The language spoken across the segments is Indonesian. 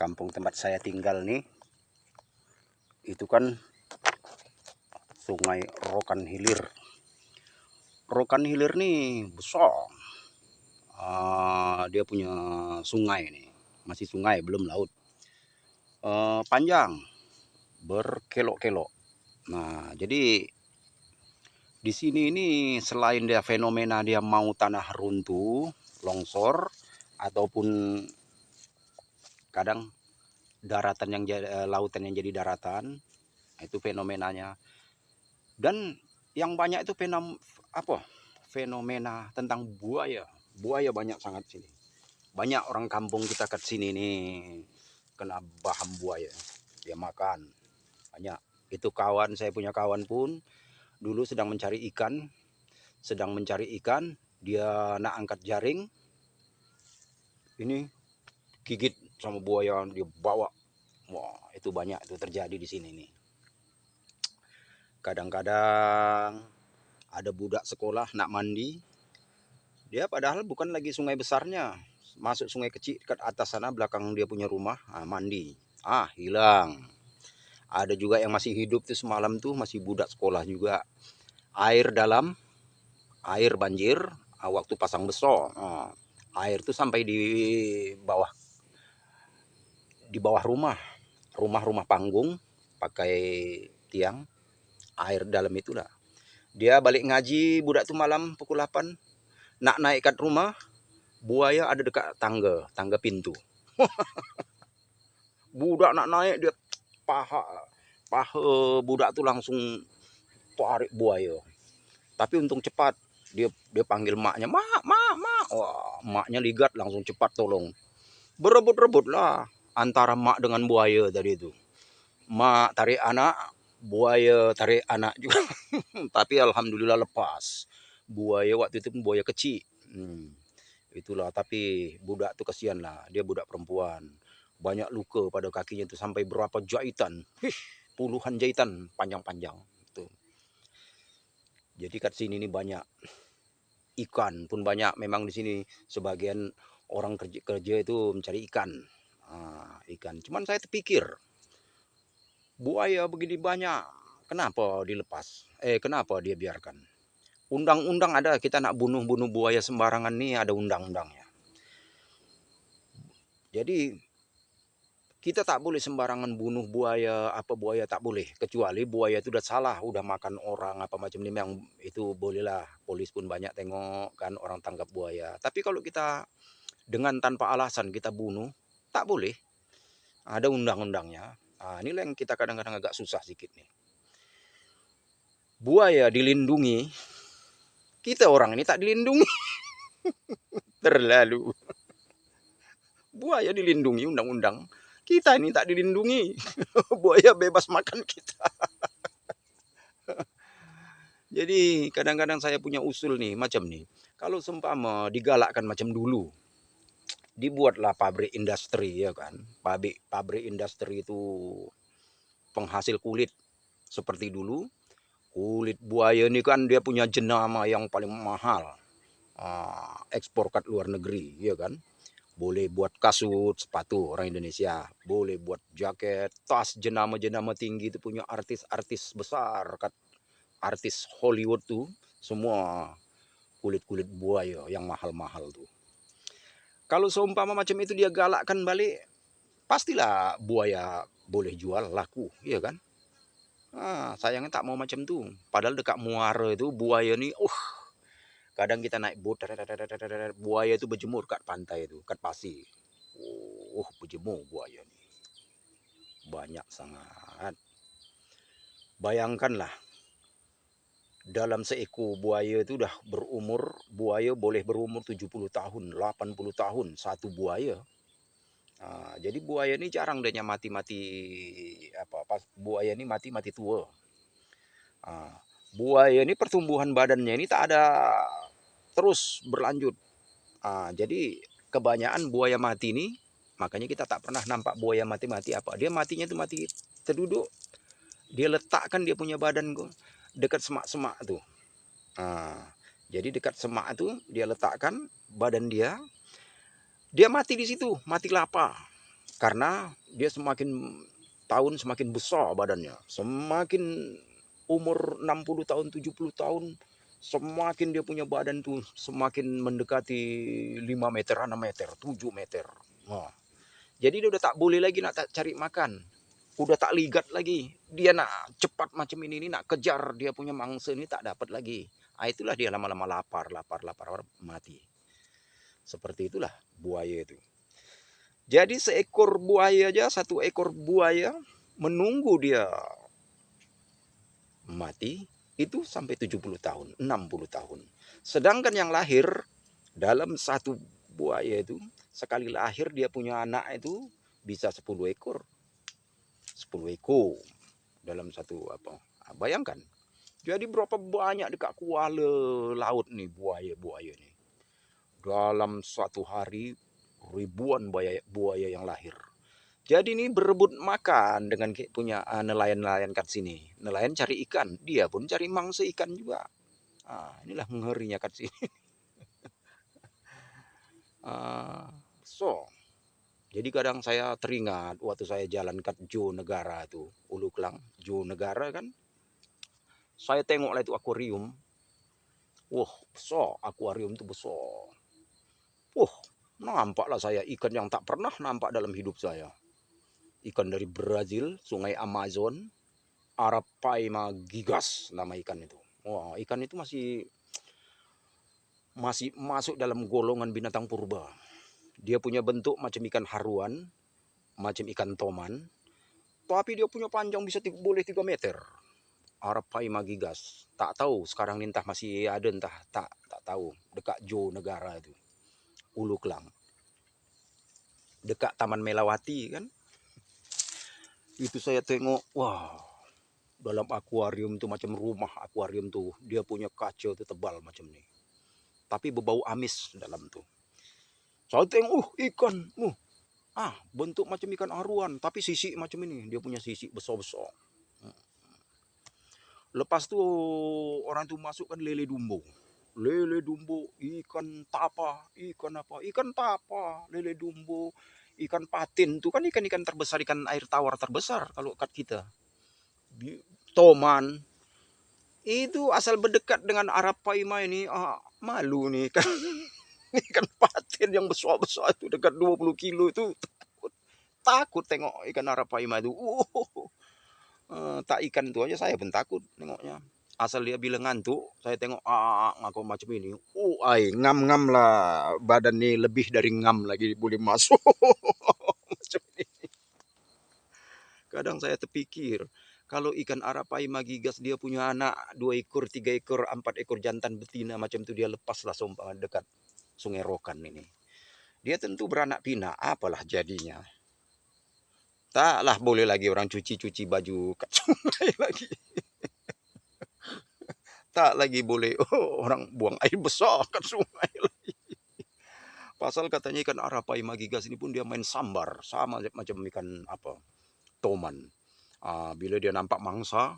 kampung tempat saya tinggal nih, itu kan Sungai Rokan Hilir. Rokan Hilir nih besar. Dia punya sungai nih, masih sungai belum laut. Panjang, berkelok-kelok. Nah, jadi di sini ini selain dia fenomena dia mau tanah runtuh, longsor, ataupun kadang daratan yang lautan yang jadi daratan, itu fenomenanya. Dan yang banyak itu fenomena tentang buaya. Buaya banyak sangat sini. Banyak orang kampung kita ke sini nih kena baham buaya. Dia makan. Banyak. Itu saya punya kawan pun dulu sedang mencari ikan, dia nak angkat jaring. Ini gigit sama buaya, dia bawa. Wah, itu banyak itu terjadi di sini nih. Kadang-kadang ada budak sekolah nak mandi, dia padahal bukan lagi sungai besarnya, masuk sungai kecil ke atas sana belakang dia punya rumah, mandi, hilang. Ada juga yang masih hidup tuh semalam tuh, masih budak sekolah juga. Air dalam, air banjir, waktu pasang beso, air tuh sampai di bawah rumah panggung pakai tiang, air dalam itulah. Dia balik ngaji budak tuh malam pukul 8, nak naik ke rumah, buaya ada dekat tangga pintu. Budak nak naik, dia paha budak tuh langsung tarik buaya. Tapi untung cepat, dia panggil maknya, mak. Wah, maknya ligat langsung cepat tolong. Berebut-rebut lah antara mak dengan buaya tadi itu. Mak tarik anak, buaya tarik anak juga. Tapi alhamdulillah lepas. Buaya waktu itu pun buaya kecil. Itulah, tapi budak tuh kasihan lah, dia budak perempuan. Banyak luka pada kakinya itu sampai berapa jahitan. Puluhan jahitan panjang-panjang. Tuh. Jadi kat sini ini banyak ikan pun banyak. Memang di sini sebagian orang kerja itu mencari ikan. Ikan. Cuman saya terpikir, buaya begini banyak, kenapa dilepas? Kenapa dia biarkan? Undang-undang ada, kita nak bunuh buaya sembarangan nih ada undang-undangnya. Jadi kita tak boleh sembarangan bunuh buaya, buaya tak boleh. Kecuali buaya itu udah salah, udah makan orang apa macam ini, yang itu bolehlah. Polis pun banyak tengok kan orang tangkap buaya. Tapi kalau kita dengan tanpa alasan kita bunuh, tak boleh. Ada undang-undangnya. Inilah yang kita kadang-kadang agak susah sedikit nih. Buaya dilindungi, kita orang ini tak dilindungi. Terlalu. Buaya dilindungi undang-undang, kita ini tak dilindungi. Buaya bebas makan kita. Jadi kadang-kadang saya punya usul nih, macam nih. Kalau seumpama digalakkan macam dulu, dibuatlah pabrik industri, ya kan. Pabrik industri itu penghasil kulit seperti dulu. Kulit buaya ini kan dia punya jenama yang paling mahal. Ekspor ke luar negeri, ya kan. Boleh buat kasut, sepatu orang Indonesia. Boleh buat jaket, tas, jenama-jenama tinggi itu punya artis-artis besar. Artis Hollywood tuh semua kulit-kulit buaya yang mahal-mahal tuh. Kalau seumpama macam itu dia galakkan balik, pastilah buaya boleh jual, laku, iya kan? Sayangnya tak mau macam tuh. Padahal dekat muara itu buaya nih, kadang kita naik boat, buaya itu berjemur kat pantai itu, kat pasir. Berjemur buaya nih. Banyak sangat. Bayangkanlah, dalam seekor buaya itu udah berumur, buaya boleh berumur 70 tahun, 80 tahun, satu buaya. Jadi buaya ini jarang dia mati-mati, buaya ini mati-mati tua. Buaya ini pertumbuhan badannya ini tak ada terus berlanjut. Jadi kebanyakan buaya mati ini, makanya kita tak pernah nampak buaya mati-mati apa. Dia matinya itu mati terduduk. Dia letakkan dia punya badan dekat semak-semak tuh. Jadi dekat semak itu dia letakkan badan dia. Dia mati di situ, mati lapar. Karena dia semakin tahun semakin besar badannya, semakin umur 60 tahun, 70 tahun, semakin dia punya badan tuh semakin mendekati 5 meter, 6 meter, 7 meter. Wah, jadi dia udah tak boleh lagi nak cari makan. Udah tak ligat lagi. Dia nak cepat macam ini nak kejar dia punya mangsa ini tak dapat lagi. Itulah dia lama-lama lapar, mati. Seperti itulah buaya itu. Jadi seekor buaya aja, satu ekor buaya menunggu dia mati itu sampai 70 tahun, 60 tahun. Sedangkan yang lahir dalam satu buaya itu, sekali lahir dia punya anak itu bisa 10 ekor. 10 ekor dalam satu apa. Bayangkan. Jadi berapa banyak dekat kuala laut nih buaya-buaya nih. Dalam satu hari ribuan buaya yang lahir. Jadi ini berebut makan dengan punya nelayan-nelayan kat sini. Nelayan cari ikan, dia pun cari mangsa ikan juga. Inilah ngerinya kat sini. So, jadi kadang saya teringat waktu saya jalan kat Jo Negara tuh, Ulu Klang, Jo Negara kan. Saya tengoklah itu akuarium. Wah, besar akuarium itu besar. Wah, nampaklah saya ikan yang tak pernah nampak dalam hidup saya. Ikan dari Brazil, Sungai Amazon, Arapaima gigas nama ikan itu. Wah, ikan itu masih masuk dalam golongan binatang purba. Dia punya bentuk macam ikan haruan, macam ikan toman, tapi dia punya panjang bisa boleh 3 meter. Arapaima gigas. Tak tahu sekarang ini entah masih ada entah tak tahu. Dekat Jo Negara itu. Ulu Klang. Dekat Taman Melawati kan. Itu saya tengok, wah, dalam akuarium tuh macam rumah akuarium tuh. Dia punya kaca tuh tebal macam ni. Tapi berbau amis dalam tuh. Saya tengok, ikan. Bentuk macam ikan aruan. Tapi sisik macam ini. Dia punya sisik besar-besar. Lepas tu orang tu masukkan lele dumbo. Lele dumbo, ikan tapa, ikan apa? Ikan tapa, lele dumbo, ikan patin. Itu kan ikan-ikan terbesar, ikan air tawar terbesar kalau kat kita. Toman. Itu asal berdekat dengan Arapaima ini, malu nih kan. Ikan patin yang besar-besar itu dekat 20 kilo itu. Takut tengok ikan Arapaima itu. Tak ikan itu aja saya pun takut nengoknya. Asal dia bilang ngantuk, saya tengok ngaku macam ini. Ngam-ngam lah badan nih lebih dari ngam lagi boleh masuk. Macam ini. Kadang saya terpikir, kalau ikan Arapaima gigas dia punya anak 2 ekor, 3 ekor, 4 ekor jantan betina macam itu dia lepaslah sumpah dekat Sungai Rokan ini. Dia tentu beranak pinak, apalah jadinya. Taklah boleh lagi orang cuci-cuci baju kat sungai lagi. Tak lagi boleh orang buang air besar kat sungai lagi. Pasal katanya ikan Arapaima gigas ini pun dia main sambar. Sama macam ikan apa, toman. Bila dia nampak mangsa,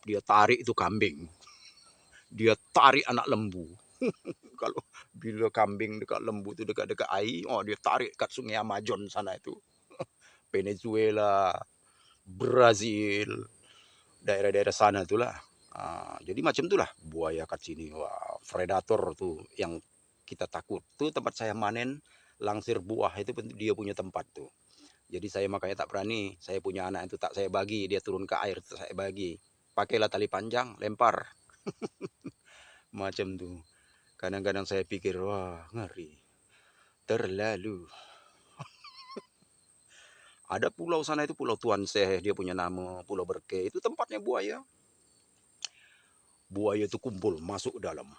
dia tarik itu kambing. Dia tarik anak lembu. Kalau bila kambing dekat lembu itu dekat-dekat air, dia tarik kat Sungai Amazon sana itu. Venezuela, Brazil, daerah-daerah sana itulah. Jadi macam itulah buaya kat sini. Wah, predator tuh yang kita takut. Tuh tempat saya manen langsir buah itu dia punya tempat tuh. Jadi saya makanya tak berani. Saya punya anak itu tak saya bagi. Dia turun ke air tak saya bagi. Pakailah tali panjang, lempar. Macam tuh. Kadang-kadang saya pikir, wah ngeri. Terlalu. Ada pulau sana itu Pulau Tuan Seh. Dia punya nama Pulau Berke. Itu tempatnya buaya. Buaya itu kumpul masuk ke dalam.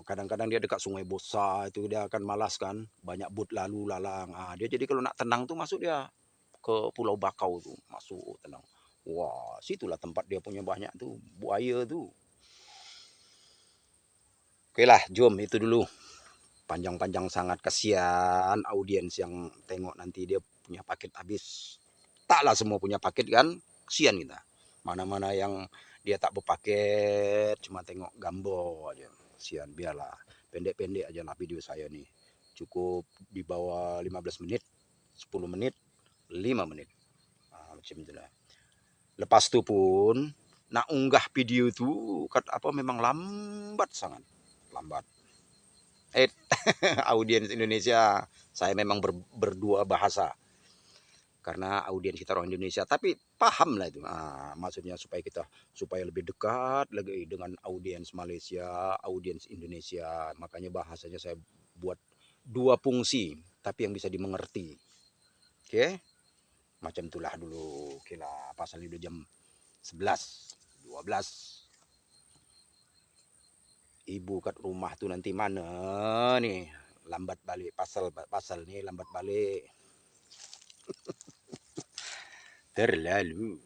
Kadang-kadang dia dekat Sungai Bosa itu dia akan malas kan. Banyak but lalu lalang. Dia jadi kalau nak tenang tuh masuk dia ke Pulau Bakau tuh. Masuk tenang. Wah, situlah tempat dia punya banyak tuh. Buaya tuh. Oke lah, jom itu dulu. Panjang-panjang sangat kasihan audiens yang tengok nanti dia punya paket habis. Taklah semua punya paket kan. Kasihan kita. Mana-mana yang dia tak berpaket, cuma tengok gambar aja. Kasihan, biarlah. Pendek-pendek aja lah video saya nih. Cukup di bawah 15 menit. 10 menit, 5 menit. Macam itulah. Lepas tu pun nak unggah video tu memang lambat sangat. Lambat. Audiens Indonesia, saya memang berdua bahasa. Karena audiens kita orang Indonesia, tapi paham lah itu. Maksudnya supaya lebih dekat lagi dengan audiens Malaysia, audiens Indonesia. Makanya bahasanya saya buat 2 fungsi, tapi yang bisa dimengerti. Oke? Macam itulah dulu. Oke lah, pasal itu jam 11, 12. Ibu kat rumah tuh nanti mana nih? Lambat balik pasal nih lambat balik. Terlalu.